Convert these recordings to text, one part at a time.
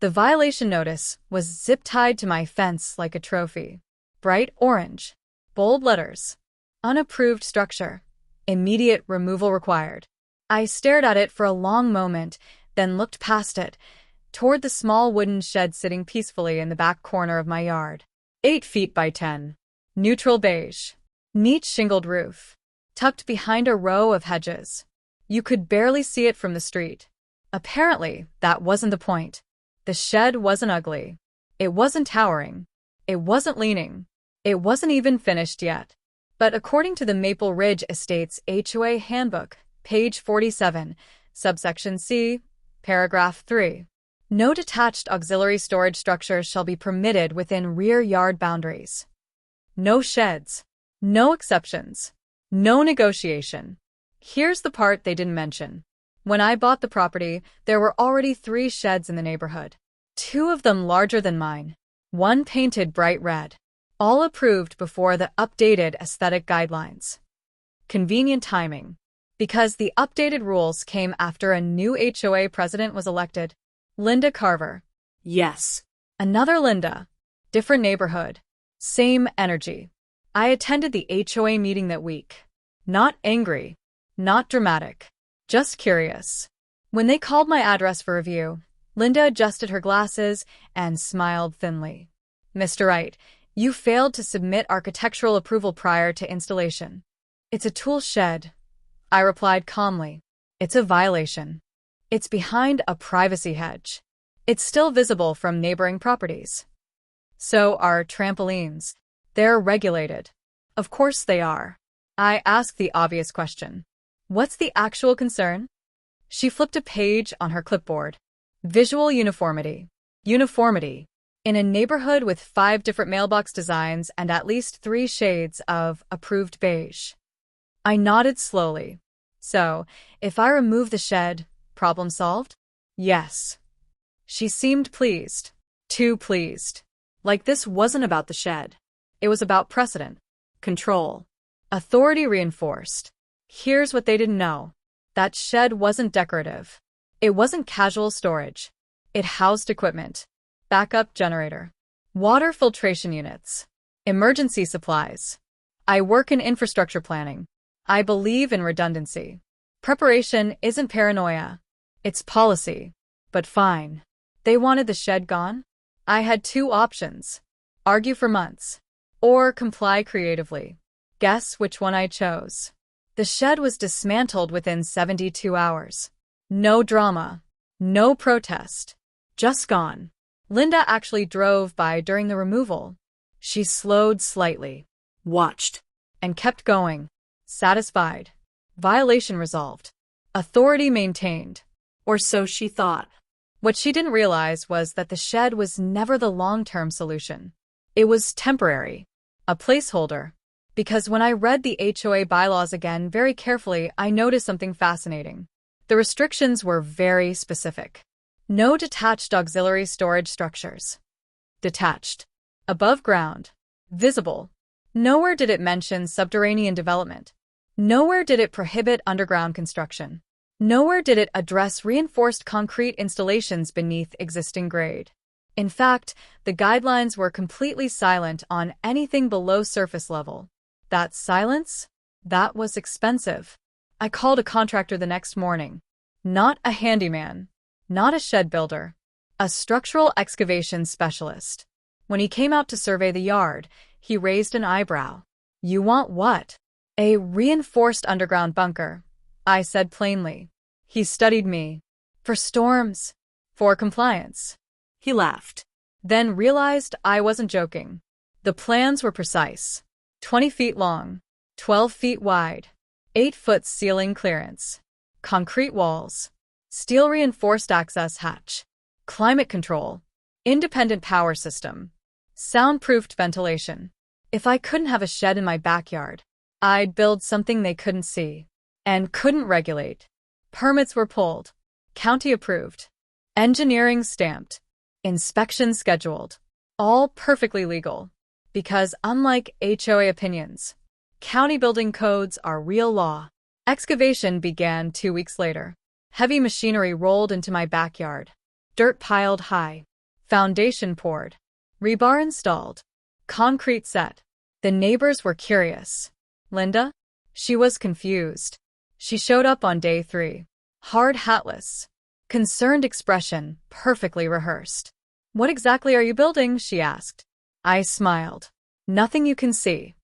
The violation notice was zip-tied to my fence like a trophy. Bright orange. Bold letters. Unapproved structure. Immediate removal required. I stared at it for a long moment, then looked past it, toward the small wooden shed sitting peacefully in the back corner of my yard. 8 feet by 10. Neutral beige. Neat shingled roof. Tucked behind a row of hedges. You could barely see it from the street. Apparently, that wasn't the point. The shed wasn't ugly. It wasn't towering. It wasn't leaning. It wasn't even finished yet. But according to the Maple Ridge Estates HOA Handbook, page 47, subsection C, paragraph 3, no detached auxiliary storage structures shall be permitted within rear yard boundaries. No sheds. No exceptions. No negotiation. Here's the part they didn't mention. When I bought the property, there were already 3 sheds in the neighborhood. 2 of them larger than mine. 1 painted bright red. All approved before the updated aesthetic guidelines. Convenient timing. Because the updated rules came after a new HOA president was elected. Linda Carver. Yes. Another Linda. Different neighborhood. Same energy. I attended the HOA meeting that week. Not angry. Not dramatic. Just curious. When they called my address for review, Linda adjusted her glasses and smiled thinly. Mr. Wright, you failed to submit architectural approval prior to installation. It's a tool shed. I replied calmly. It's a violation. It's behind a privacy hedge. It's still visible from neighboring properties. So are trampolines. They're regulated. Of course they are. I asked the obvious question. What's the actual concern? She flipped a page on her clipboard. Visual uniformity. Uniformity. In a neighborhood with 5 different mailbox designs and at least 3 shades of approved beige. I nodded slowly. So, if I remove the shed, problem solved? Yes. She seemed pleased. Too pleased. Like this wasn't about the shed. It was about precedent. Control. Authority reinforced. Here's what they didn't know. That shed wasn't decorative. It wasn't casual storage. It housed equipment. Backup generator. Water filtration units. Emergency supplies. I work in infrastructure planning. I believe in redundancy. Preparation isn't paranoia. It's policy. But fine. They wanted the shed gone? I had 2 options. Argue for months. Or comply creatively. Guess which one I chose. The shed was dismantled within 72 hours. No drama. No protest. Just gone. Linda actually drove by during the removal. She slowed slightly, watched, and kept going. Satisfied. Violation resolved. Authority maintained. Or so she thought. What she didn't realize was that the shed was never the long-term solution. It was temporary. A placeholder. Because when I read the HOA bylaws again very carefully, I noticed something fascinating. The restrictions were very specific. No detached auxiliary storage structures. Detached. Above ground. Visible. Nowhere did it mention subterranean development. Nowhere did it prohibit underground construction. Nowhere did it address reinforced concrete installations beneath existing grade. In fact, the guidelines were completely silent on anything below surface level. That silence? That was expensive. I called a contractor the next morning. Not a handyman. Not a shed builder. A structural excavation specialist. When he came out to survey the yard, he raised an eyebrow. You want what? A reinforced underground bunker, I said plainly. He studied me. For storms. For compliance. He laughed. Then realized I wasn't joking. The plans were precise. 20 feet long. 12 feet wide. 8-foot ceiling clearance. Concrete walls. Steel-reinforced access hatch. Climate control. Independent power system. Soundproofed ventilation. If I couldn't have a shed in my backyard, I'd build something they couldn't see. And couldn't regulate. Permits were pulled. County approved. Engineering stamped. Inspection scheduled. All perfectly legal. Because unlike HOA opinions, county building codes are real law. Excavation began 2 weeks later. Heavy machinery rolled into my backyard. Dirt piled high. Foundation poured. Rebar installed. Concrete set. The neighbors were curious. Linda? She was confused. She showed up on day 3. Hard hatless. Concerned expression, perfectly rehearsed. "What exactly are you building?" she asked. I smiled. "Nothing you can see."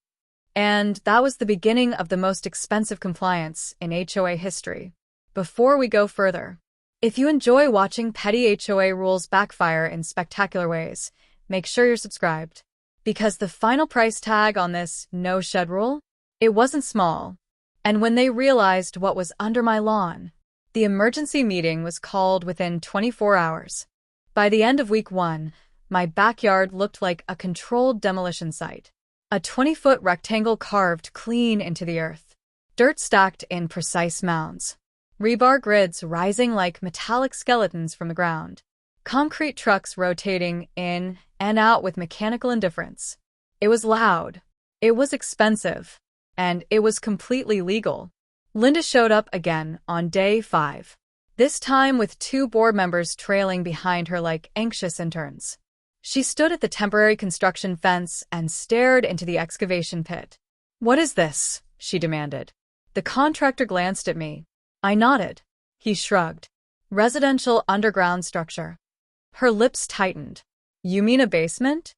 And that was the beginning of the most expensive compliance in HOA history. Before we go further, if you enjoy watching petty HOA rules backfire in spectacular ways, make sure you're subscribed. Because the final price tag on this no-shed rule, it wasn't small. And when they realized what was under my lawn, the emergency meeting was called within 24 hours. By the end of week 1, my backyard looked like a controlled demolition site. A 20-foot rectangle carved clean into the earth. Dirt stacked in precise mounds. Rebar grids rising like metallic skeletons from the ground. Concrete trucks rotating in and out with mechanical indifference. It was loud. It was expensive. And it was completely legal. Linda showed up again on day 5. This time with 2 board members trailing behind her like anxious interns. She stood at the temporary construction fence and stared into the excavation pit. "What is this?" she demanded. The contractor glanced at me. I nodded. He shrugged. "Residential underground structure." Her lips tightened. "You mean a basement?"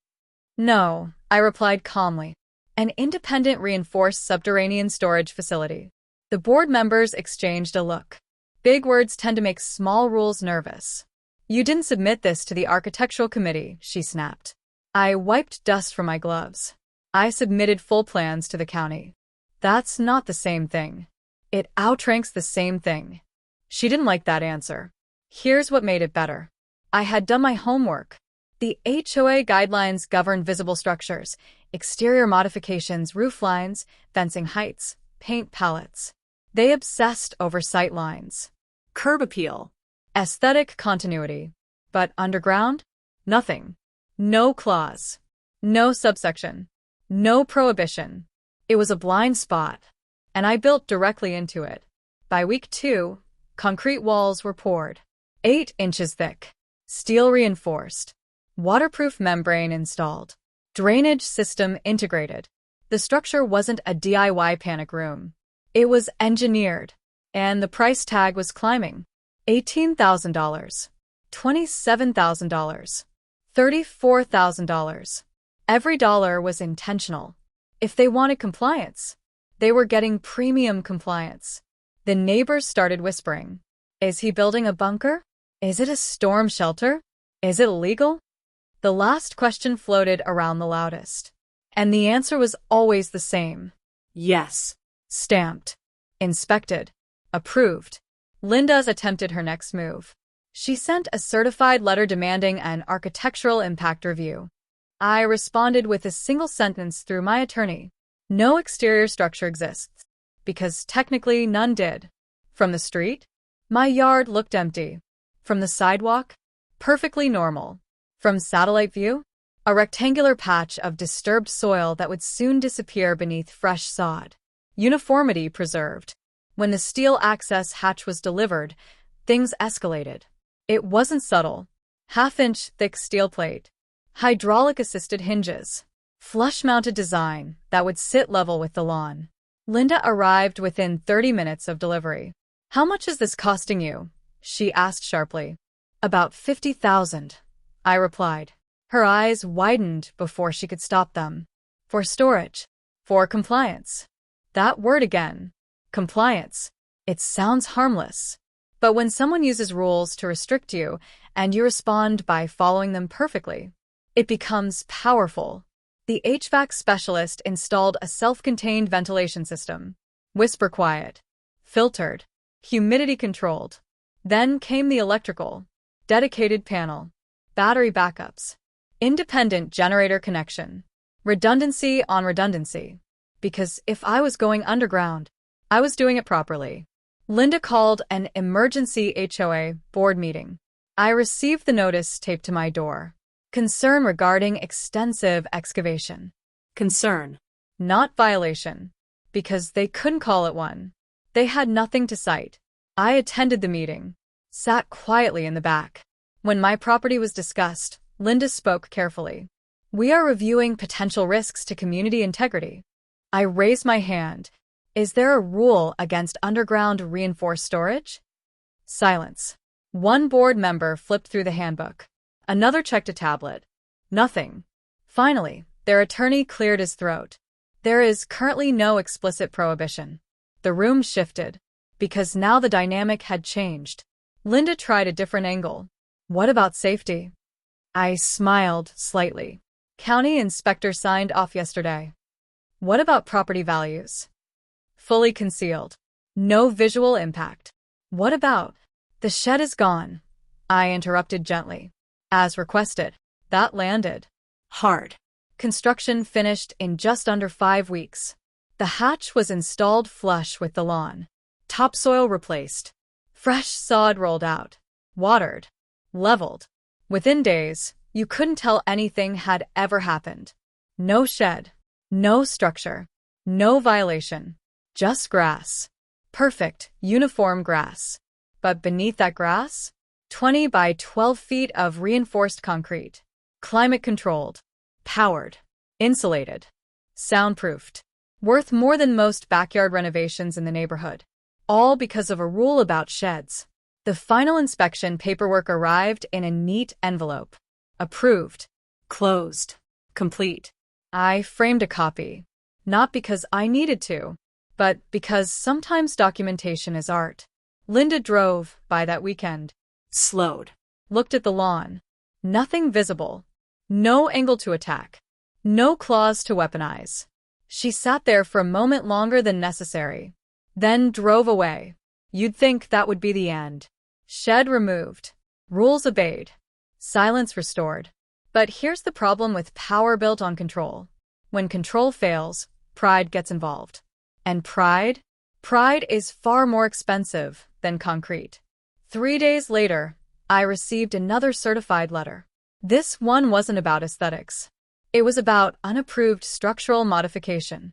"No," I replied calmly. "An independent reinforced subterranean storage facility." The board members exchanged a look. Big words tend to make small rules nervous. "You didn't submit this to the architectural committee," she snapped. I wiped dust from my gloves. "I submitted full plans to the county." "That's not the same thing." "It outranks the same thing." She didn't like that answer. Here's what made it better. I had done my homework. The HOA guidelines govern visible structures, exterior modifications, roof lines, fencing heights, paint palettes. They obsessed over sight lines, curb appeal, aesthetic continuity. But underground? Nothing. No clause. No subsection. No prohibition. It was a blind spot, and I built directly into it. By week 2, concrete walls were poured, 8 inches thick, steel reinforced, waterproof membrane installed, drainage system integrated. The structure wasn't a DIY panic room. It was engineered, and the price tag was climbing. $18,000, $27,000, $34,000. Every dollar was intentional. If they wanted compliance, they were getting premium compliance. The neighbors started whispering. "Is he building a bunker? Is it a storm shelter? Is it illegal?" The last question floated around the loudest. And the answer was always the same. Yes. Stamped. Inspected. Approved. Linda's attempted her next move. She sent a certified letter demanding an architectural impact review. I responded with a single sentence through my attorney. No exterior structure exists. Because technically none did. From the street? My yard looked empty. From the sidewalk? Perfectly normal. From satellite view? A rectangular patch of disturbed soil that would soon disappear beneath fresh sod. Uniformity preserved. When the steel access hatch was delivered, things escalated. It wasn't subtle. Half-inch thick steel plate. Hydraulic-assisted hinges. Flush-mounted design that would sit level with the lawn. Linda arrived within 30 minutes of delivery. "How much is this costing you?" she asked sharply. "About $50,000, I replied. Her eyes widened before she could stop them. "For storage. For compliance." That word again. Compliance. It sounds harmless. But when someone uses rules to restrict you, and you respond by following them perfectly, it becomes powerful. The HVAC specialist installed a self-contained ventilation system. Whisper quiet. Filtered. Humidity-controlled. Then came the electrical. Dedicated panel. Battery backups. Independent generator connection. Redundancy on redundancy. Because if I was going underground, I was doing it properly. Linda called an emergency HOA board meeting. I received the notice taped to my door. Concern regarding extensive excavation. Concern. Not violation. Because they couldn't call it one. They had nothing to cite. I attended the meeting. Sat quietly in the back. When my property was discussed, Linda spoke carefully. We are reviewing potential risks to community integrity. I raised my hand. Is there a rule against underground reinforced storage? Silence. One board member flipped through the handbook. Another checked a tablet. Nothing. Finally, their attorney cleared his throat. There is currently no explicit prohibition. The room shifted, because now the dynamic had changed. Linda tried a different angle. What about safety? I smiled slightly. County inspector signed off yesterday. What about property values? Fully concealed. No visual impact. What about? The shed is gone. I interrupted gently. As requested. That landed. Hard. Construction finished in just under 5 weeks. The hatch was installed flush with the lawn. Topsoil replaced. Fresh sod rolled out. Watered. Leveled. Within days, you couldn't tell anything had ever happened. No shed. No structure. No violation. Just grass. Perfect, uniform grass. But beneath that grass, 20 by 12 feet of reinforced concrete. Climate-controlled. Powered. Insulated. Soundproofed. Worth more than most backyard renovations in the neighborhood. All because of a rule about sheds. The final inspection paperwork arrived in a neat envelope. Approved. Closed. Complete. I framed a copy. Not because I needed to, but because sometimes documentation is art. Linda drove by that weekend. Slowed. Looked at the lawn. Nothing visible. No angle to attack. No claws to weaponize. She sat there for a moment longer than necessary. Then drove away. You'd think that would be the end. Shed removed. Rules obeyed. Silence restored. But here's the problem with power built on control. When control fails, pride gets involved. And pride? Pride is far more expensive than concrete. 3 days later, I received another certified letter. This one wasn't about aesthetics. It was about unapproved structural modification.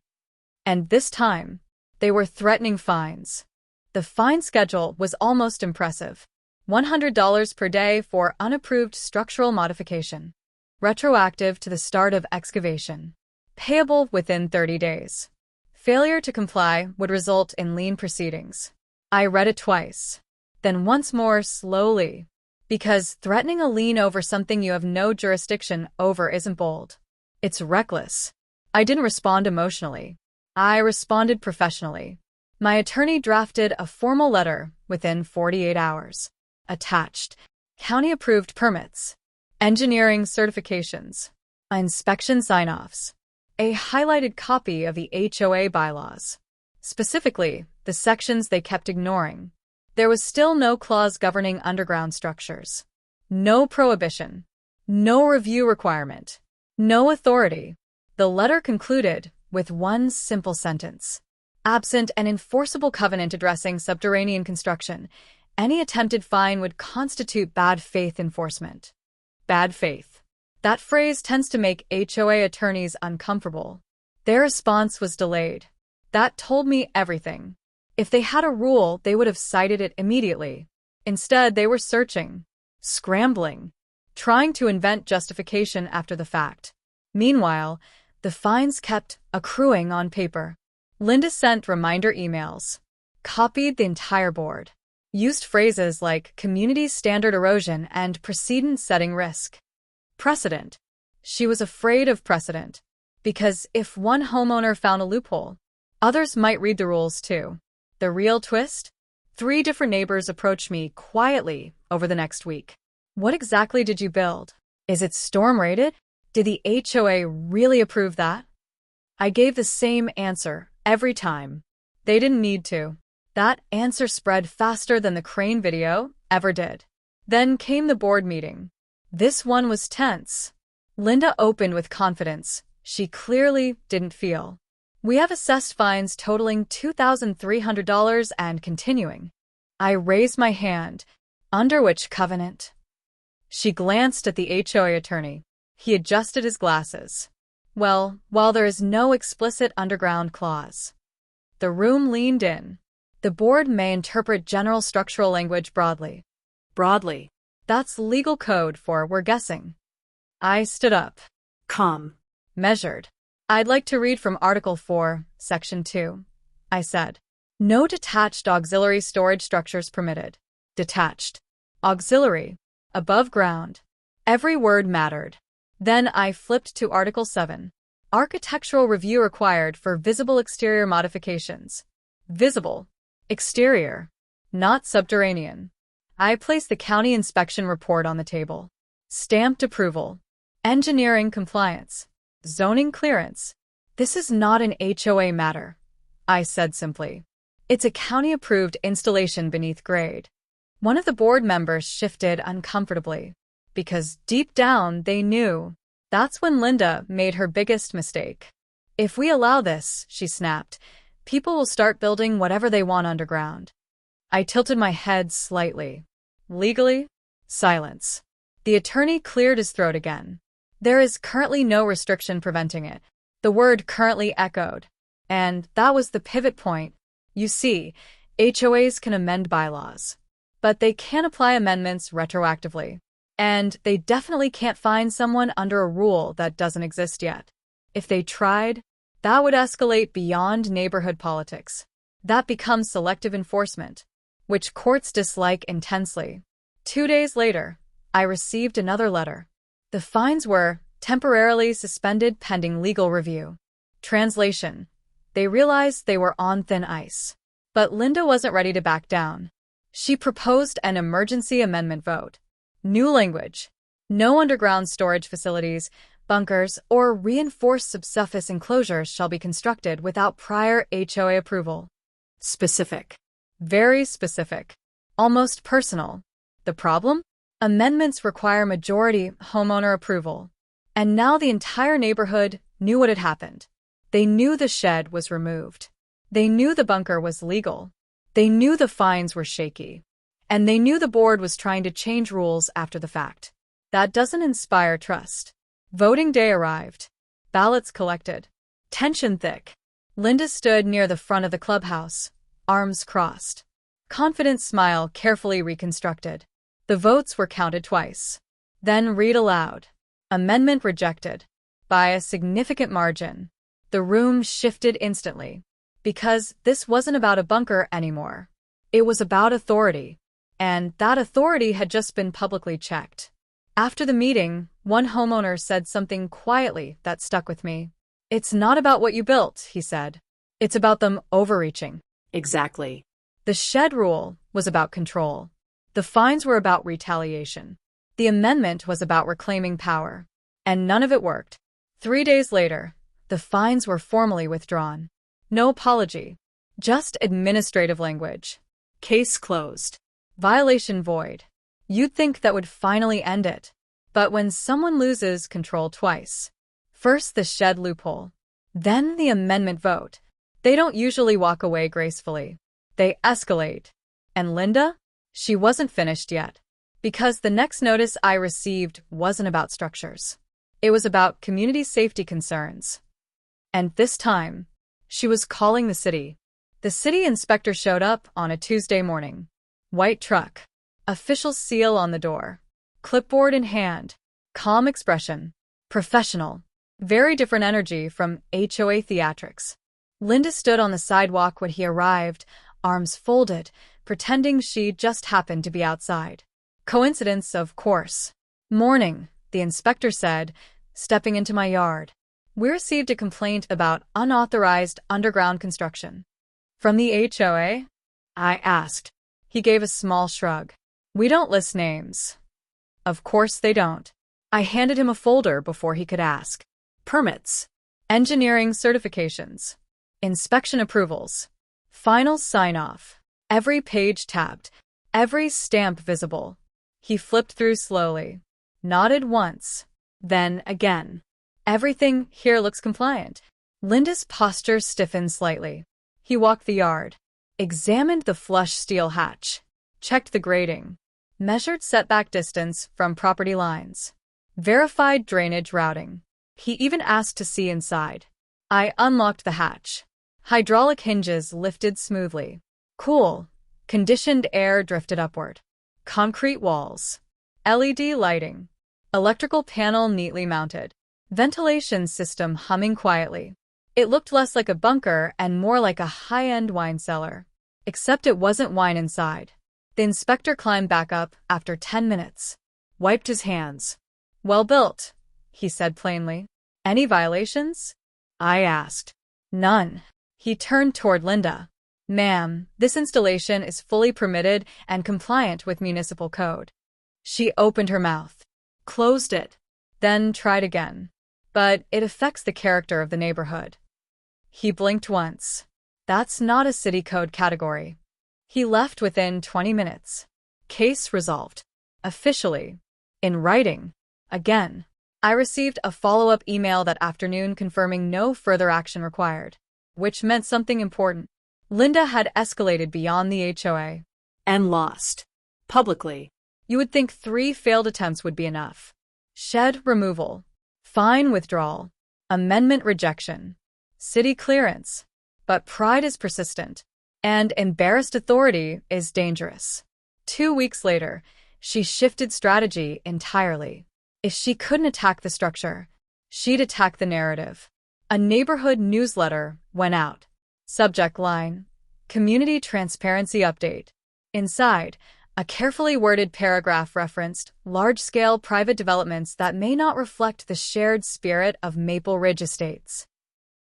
And this time, they were threatening fines. The fine schedule was almost impressive. $100 per day for unapproved structural modification. Retroactive to the start of excavation. Payable within 30 days. Failure to comply would result in lien proceedings. I read it twice. Then once more slowly. Because threatening a lien over something you have no jurisdiction over isn't bold. It's reckless. I didn't respond emotionally. I responded professionally. My attorney drafted a formal letter within 48 hours. Attached. County-approved permits. Engineering certifications. Inspection sign-offs. A highlighted copy of the HOA bylaws. Specifically, the sections they kept ignoring. There was still no clause governing underground structures. No prohibition. No review requirement. No authority. The letter concluded with one simple sentence. Absent an enforceable covenant addressing subterranean construction, any attempted fine would constitute bad faith enforcement. Bad faith. That phrase tends to make HOA attorneys uncomfortable. Their response was delayed. That told me everything. If they had a rule, they would have cited it immediately. Instead, they were searching, scrambling, trying to invent justification after the fact. Meanwhile, the fines kept accruing on paper. Linda sent reminder emails, copied the entire board, used phrases like community standard erosion and precedent-setting risk. Precedent. She was afraid of precedent, because if one homeowner found a loophole, others might read the rules too. The real twist? 3 different neighbors approached me quietly over the next week. What exactly did you build? Is it storm-rated? Did the HOA really approve that? I gave the same answer every time. They didn't need to. That answer spread faster than the crane video ever did. Then came the board meeting. This one was tense. Linda opened with confidence. She clearly didn't feel. We have assessed fines totaling $2,300 and continuing. I raised my hand. Under which covenant? She glanced at the HOA attorney. He adjusted his glasses. Well, while there is no explicit underground clause. The room leaned in. The board may interpret general structural language broadly. Broadly. That's legal code for we're guessing. I stood up. Calm. Measured. I'd like to read from Article 4, Section 2. I said. No detached auxiliary storage structures permitted. Detached. Auxiliary. Above ground. Every word mattered. Then I flipped to Article 7. Architectural review required for visible exterior modifications. Visible. Exterior. Not subterranean. I placed the county inspection report on the table. Stamped approval. Engineering compliance. Zoning clearance. This is not an HOA matter, I said simply. It's a county-approved installation beneath grade. One of the board members shifted uncomfortably, because deep down they knew. That's when Linda made her biggest mistake. If we allow this, she snapped, people will start building whatever they want underground. I tilted my head slightly. Legally? Silence. The attorney cleared his throat again. There is currently no restriction preventing it. The word currently echoed. And that was the pivot point. You see, HOAs can amend bylaws. But they can't apply amendments retroactively. And they definitely can't fine someone under a rule that doesn't exist yet. If they tried, that would escalate beyond neighborhood politics. That becomes selective enforcement, which courts dislike intensely. 2 days later, I received another letter. The fines were temporarily suspended pending legal review. Translation. They realized they were on thin ice. But Linda wasn't ready to back down. She proposed an emergency amendment vote. New language. No underground storage facilities, bunkers, or reinforced subsurface enclosures shall be constructed without prior HOA approval. Specific. Very specific. Almost personal. The problem? Amendments require majority homeowner approval. And now the entire neighborhood knew what had happened. They knew the shed was removed. They knew the bunker was legal. They knew the fines were shaky. And they knew the board was trying to change rules after the fact. That doesn't inspire trust. Voting day arrived. Ballots collected. Tension thick. Linda stood near the front of the clubhouse, arms crossed. Confident smile carefully reconstructed. The votes were counted twice. Then read aloud. Amendment rejected. By a significant margin. The room shifted instantly. Because this wasn't about a bunker anymore. It was about authority. And that authority had just been publicly checked. After the meeting, one homeowner said something quietly that stuck with me. It's not about what you built, he said. It's about them overreaching. Exactly. The shed rule was about control. The fines were about retaliation. The amendment was about reclaiming power. And none of it worked. 3 days later, the fines were formally withdrawn. No apology. Just administrative language. Case closed. Violation void. You'd think that would finally end it. But when someone loses control twice, first the shed loophole, then the amendment vote, they don't usually walk away gracefully. They escalate. And Linda? She wasn't finished yet. Because the next notice I received wasn't about structures. It was about community safety concerns. And this time, she was calling the city. The city inspector showed up on a Tuesday morning. White truck. Official seal on the door. Clipboard in hand. Calm expression. Professional. Very different energy from HOA theatrics. Linda stood on the sidewalk when he arrived, arms folded, pretending she just happened to be outside. Coincidence, of course. Morning, the inspector said, stepping into my yard. We received a complaint about unauthorized underground construction. From the HOA? I asked. He gave a small shrug. We don't list names. Of course they don't. I handed him a folder before he could ask. Permits. Engineering certifications. Inspection approvals. Final sign-off. Every page tabbed. Every stamp visible. He flipped through slowly. Nodded once. Then again. Everything here looks compliant. Linda's posture stiffened slightly. He walked the yard. Examined the flush steel hatch. Checked the grading. Measured setback distance from property lines. Verified drainage routing. He even asked to see inside. I unlocked the hatch. Hydraulic hinges lifted smoothly. Cool, conditioned air drifted upward. Concrete walls. LED lighting. Electrical panel neatly mounted. Ventilation system humming quietly. It looked less like a bunker and more like a high-end wine cellar. Except it wasn't wine inside. The inspector climbed back up after 10 minutes. Wiped his hands. Well built, he said plainly. Any violations? I asked. None. He turned toward Linda. Ma'am, this installation is fully permitted and compliant with municipal code. She opened her mouth, closed it, then tried again. But it affects the character of the neighborhood. He blinked once. That's not a city code category. He left within 20 minutes. Case resolved. Officially. In writing. Again. I received a follow-up email that afternoon confirming no further action required, which meant something important. Linda had escalated beyond the HOA. And lost. Publicly. You would think 3 failed attempts would be enough. Shed removal. Fine withdrawal. Amendment rejection. City clearance. But pride is persistent. And embarrassed authority is dangerous. 2 weeks later, she shifted strategy entirely. If she couldn't attack the structure, she'd attack the narrative. A neighborhood newsletter went out. Subject line: Community Transparency Update. Inside, a carefully worded paragraph referenced large-scale private developments that may not reflect the shared spirit of Maple Ridge Estates.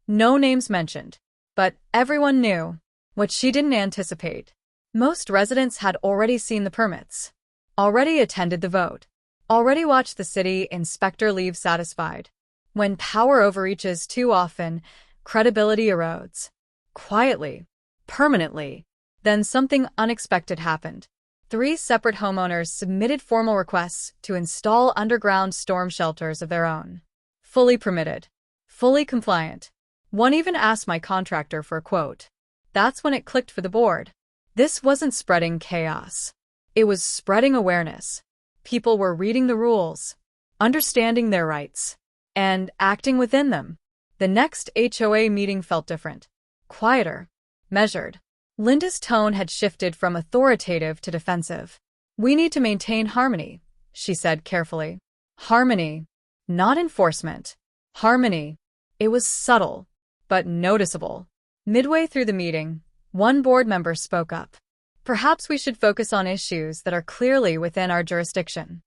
No names mentioned, but everyone knew what she didn't anticipate. Most residents had already seen the permits, already attended the vote, already watched the city inspector leave satisfied. When power overreaches too often, credibility erodes. Quietly, permanently. Then something unexpected happened. 3 separate homeowners submitted formal requests to install underground storm shelters of their own. Fully permitted. Fully compliant. One even asked my contractor for a quote. That's when it clicked for the board. This wasn't spreading chaos. It was spreading awareness. People were reading the rules, understanding their rights, and acting within them. The next HOA meeting felt different. Quieter. Measured. Linda's tone had shifted from authoritative to defensive. We need to maintain harmony, she said carefully. Harmony. Not enforcement. Harmony. It was subtle, but noticeable. Midway through the meeting, one board member spoke up. Perhaps we should focus on issues that are clearly within our jurisdiction.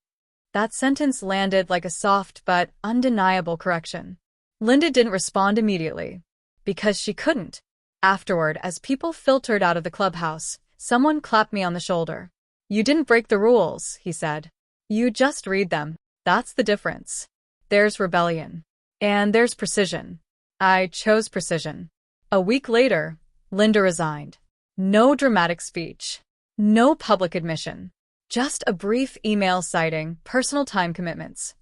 That sentence landed like a soft but undeniable correction. Linda didn't respond immediately, because she couldn't. Afterward, as people filtered out of the clubhouse, someone clapped me on the shoulder. You didn't break the rules, he said. You just read them. That's the difference. There's rebellion. And there's precision. I chose precision. A week later, Linda resigned. No dramatic speech. No public admission. Just a brief email citing personal time commitments.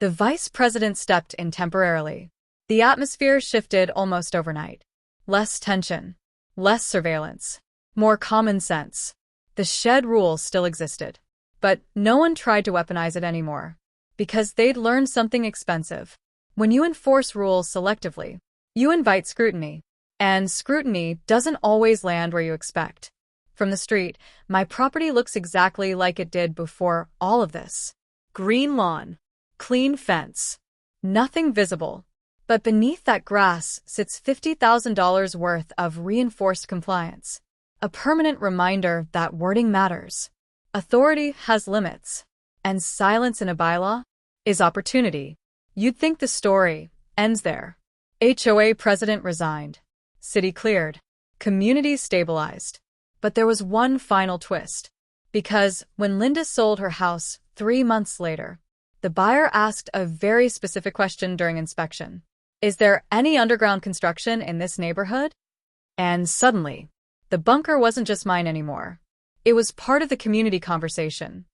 The vice president stepped in temporarily. The atmosphere shifted almost overnight. Less tension. Less surveillance. More common sense. The shed rule still existed. But no one tried to weaponize it anymore. Because they'd learned something expensive. When you enforce rules selectively, you invite scrutiny. And scrutiny doesn't always land where you expect. From the street, my property looks exactly like it did before all of this. Green lawn. Clean fence. Nothing visible. But beneath that grass sits $50,000 worth of reinforced compliance. A permanent reminder that wording matters. Authority has limits. And silence in a bylaw is opportunity. You'd think the story ends there. HOA president resigned. City cleared. Community stabilized. But there was one final twist. Because when Linda sold her house 3 months later, the buyer asked a very specific question during inspection. Is there any underground construction in this neighborhood? And suddenly, the bunker wasn't just mine anymore. It was part of the community conversation.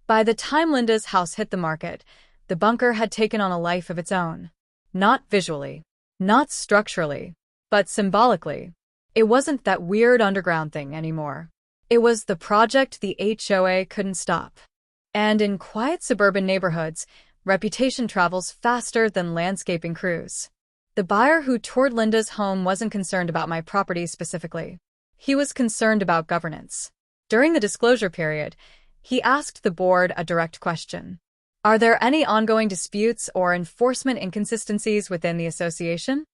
By the time Linda's house hit the market, the bunker had taken on a life of its own. Not visually, not structurally, but symbolically. It wasn't that weird underground thing anymore. It was the project the HOA couldn't stop. And in quiet suburban neighborhoods, reputation travels faster than landscaping crews. The buyer who toured Linda's home wasn't concerned about my property specifically. He was concerned about governance. During the disclosure period, He asked the board a direct question. Are there any ongoing disputes or enforcement inconsistencies within the association?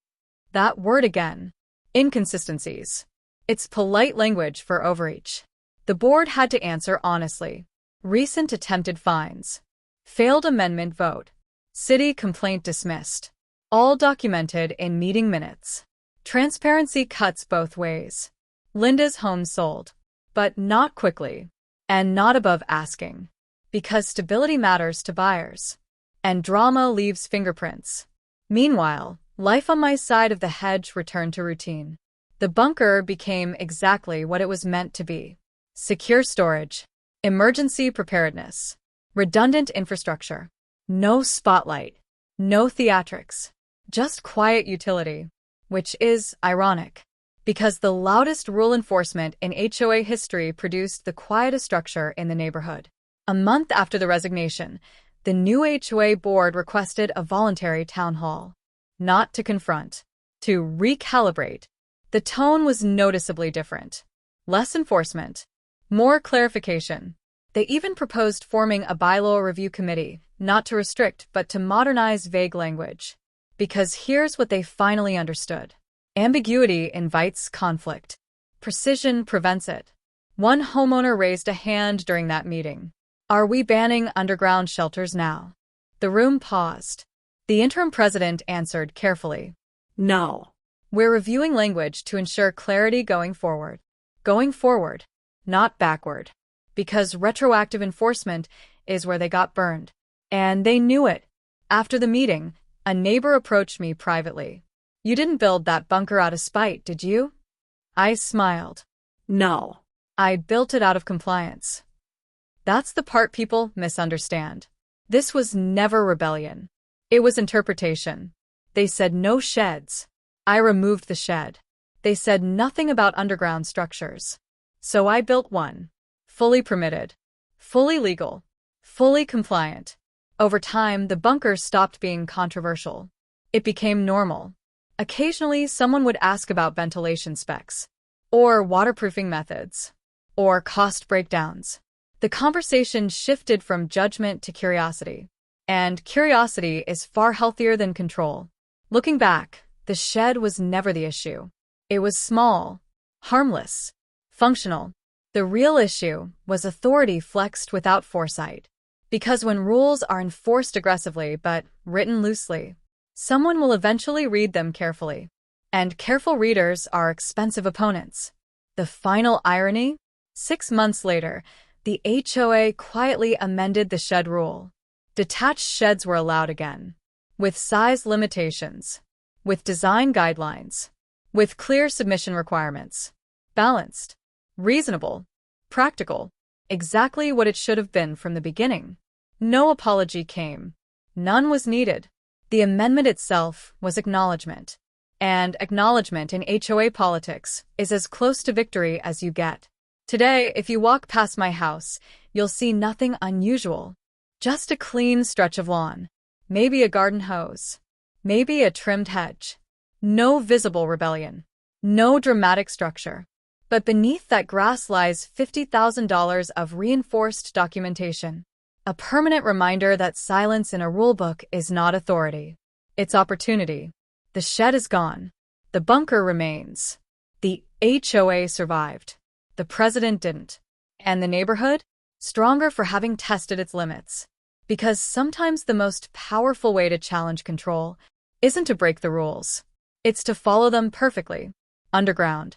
That word again. Inconsistencies. It's polite language for overreach. The board had to answer honestly. Recent attempted fines. Failed amendment vote. City complaint dismissed. All documented in meeting minutes. Transparency cuts both ways. Linda's home sold. But not quickly. And not above asking. Because stability matters to buyers. And drama leaves fingerprints. Meanwhile, life on my side of the hedge returned to routine. The bunker became exactly what it was meant to be. Secure storage. Emergency preparedness. Redundant infrastructure. No spotlight. No theatrics. Just quiet utility. Which is ironic. Because the loudest rule enforcement in HOA history produced the quietest structure in the neighborhood. A month after the resignation, the new HOA board requested a voluntary town hall. Not to confront. To recalibrate. The tone was noticeably different. Less enforcement. More clarification. They even proposed forming a bylaw review committee, not to restrict but to modernize vague language. Because here's what they finally understood. Ambiguity invites conflict. Precision prevents it. One homeowner raised a hand during that meeting. Are we banning underground shelters now? The room paused. The interim president answered carefully. No. We're reviewing language to ensure clarity going forward. Going forward, not backward. Because retroactive enforcement is where they got burned. And they knew it. After the meeting, a neighbor approached me privately. You didn't build that bunker out of spite, did you? I smiled. No. I built it out of compliance. That's the part people misunderstand. This was never rebellion. It was interpretation. They said no sheds. I removed the shed. They said nothing about underground structures. So I built one. Fully permitted. Fully legal. Fully compliant. Over time, the bunker stopped being controversial. It became normal. Occasionally, someone would ask about ventilation specs, or waterproofing methods, or cost breakdowns. The conversation shifted from judgment to curiosity. And curiosity is far healthier than control. Looking back, the shed was never the issue. It was small, harmless, functional. The real issue was authority flexed without foresight. Because when rules are enforced aggressively but written loosely, someone will eventually read them carefully. And careful readers are expensive opponents. The final irony? 6 months later, the HOA quietly amended the shed rule. Detached sheds were allowed again. With size limitations. With design guidelines. With clear submission requirements. Balanced. Reasonable. Practical. Exactly what it should have been from the beginning. No apology came. None was needed. The amendment itself was acknowledgement. And acknowledgement in HOA politics is as close to victory as you get. Today, if you walk past my house, you'll see nothing unusual. Just a clean stretch of lawn. Maybe a garden hose. Maybe a trimmed hedge. No visible rebellion. No dramatic structure. But beneath that grass lies $50,000 of reinforced documentation. A permanent reminder that silence in a rulebook is not authority. It's opportunity. The shed is gone. The bunker remains. The HOA survived. The president didn't. And the neighborhood? Stronger for having tested its limits. Because sometimes the most powerful way to challenge control isn't to break the rules. It's to follow them perfectly. Underground.